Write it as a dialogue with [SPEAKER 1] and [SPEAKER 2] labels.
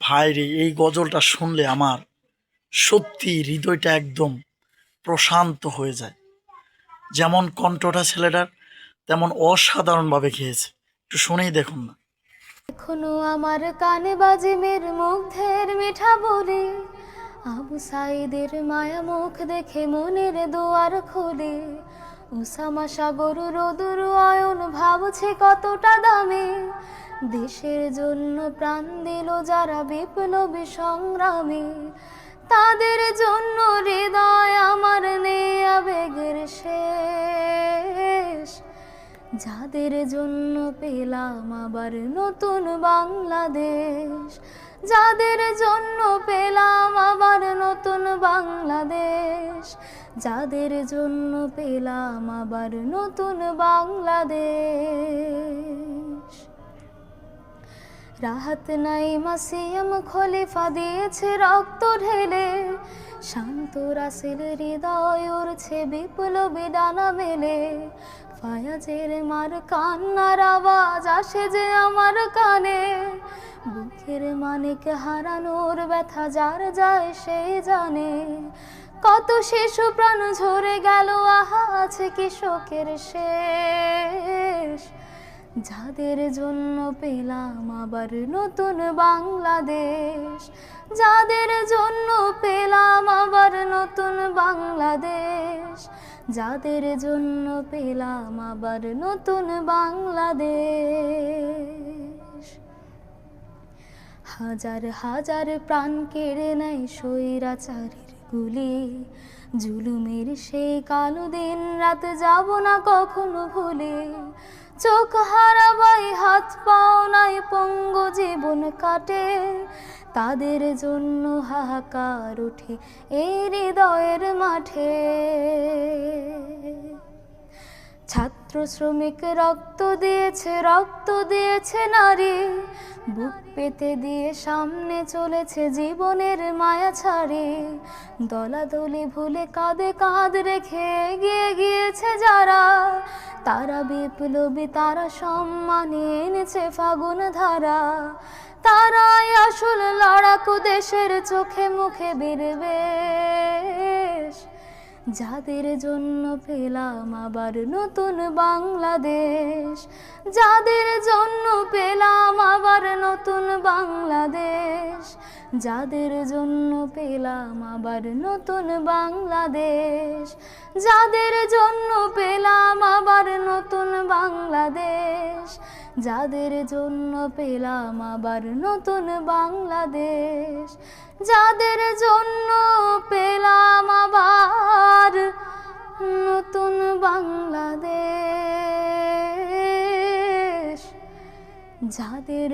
[SPEAKER 1] ভাইরে, এই গজলটা শুনলে আমার সত্যি হৃদয়টা একদম প্রশান্ত হয়ে যায়। যেমন কণ্ঠটা ছেলেটার, তেমন অসাধারণভাবে গেয়েছে। একটু শুনেই দেখুন না।
[SPEAKER 2] এখনো আমার কানে বাজে মের মুগ্ধের মিঠা বলে, আবু সাইদের মায়া মুখ দেখে মনের দুয়ার খোলে। উসামা সাগর রোদুর অয়ন ভাবছে কতটা দামে, দেশের জন্য প্রাণ দিল যারা বিপ্লবী সংগ্রামে। তাদের জন্য হৃদয় আমার নেই আবেগের শেষ, যাদের জন্য পেলাম আবার নতুন বাংলাদেশ, যাদের জন্য পেলাম আবার নতুন বাংলাদেশ, যাদের জন্য পেলাম আবার নতুন বাংলাদেশ। রাহাত নাইমা সিয়াম খলিফা দিয়েছে রক্ত ঢেলে, শান্ত রাসেল হৃদয় উড়ছে বিপ্লবী ডানা মেলে। ফায়াজের মার কান্নার আওয়াজ আসে যে আমার কানে, বুকের মানিক হারানোর ব্যথা যার যায় সেই জানে। কত শিশু প্রাণ ঝরে গেল, আহা আছে কি শোকের শেষ, যাদের জন্য পেলাম আবার নতুন বাংলাদেশ, যাদের জন্য পেলাম আবার নতুন বাংলাদেশ, যাদের জন্য পেলাম আবার নতুন বাংলাদেশ। হাজার হাজার প্রাণ কেড়ে নেয় স্বৈরাচারের গুলি, জুলুমের সেই কালো দিন রাত যাব না কখনো ভুলে। চোখ হারাবাই হাত পাও নাই পঙ্গু জীবন কাটে, তাদের জন্য হাহাকার ওঠে এই হৃদয়ের মাঠে। ছাত্র শ্রমিক রক্ত দিয়েছে নারী, বুক পেতে দিয়ে সামনে চলেছে জীবনের মায়া ছাড়ে। দলাদলি ভুলে কাঁধে কাঁধ রেখে এগিয়ে গিয়েছে যারা, তারা বিপ্লবী, তারা সম্মানে এনেছে ফাগুন ধারা। তারাই আসল লড়াকু, দেশের চোখে মুখে বিরবেশ, যাদের জন্য পেলাম আবার নতুন বাংলাদেশ, যাদের জন্য পেলাম আবার নতুন বাংলাদেশ, যাদের জন্য পেলাম আবার নতুন বাংলাদেশ, যাদের জন্য পেলাম আবার নতুন বাংলাদেশ, যাদের জন্য পেলাম আবার নতুন বাংলাদেশ, যাদের জন্য পেলাম আবার নতুন বাংলাদেশ, যাদের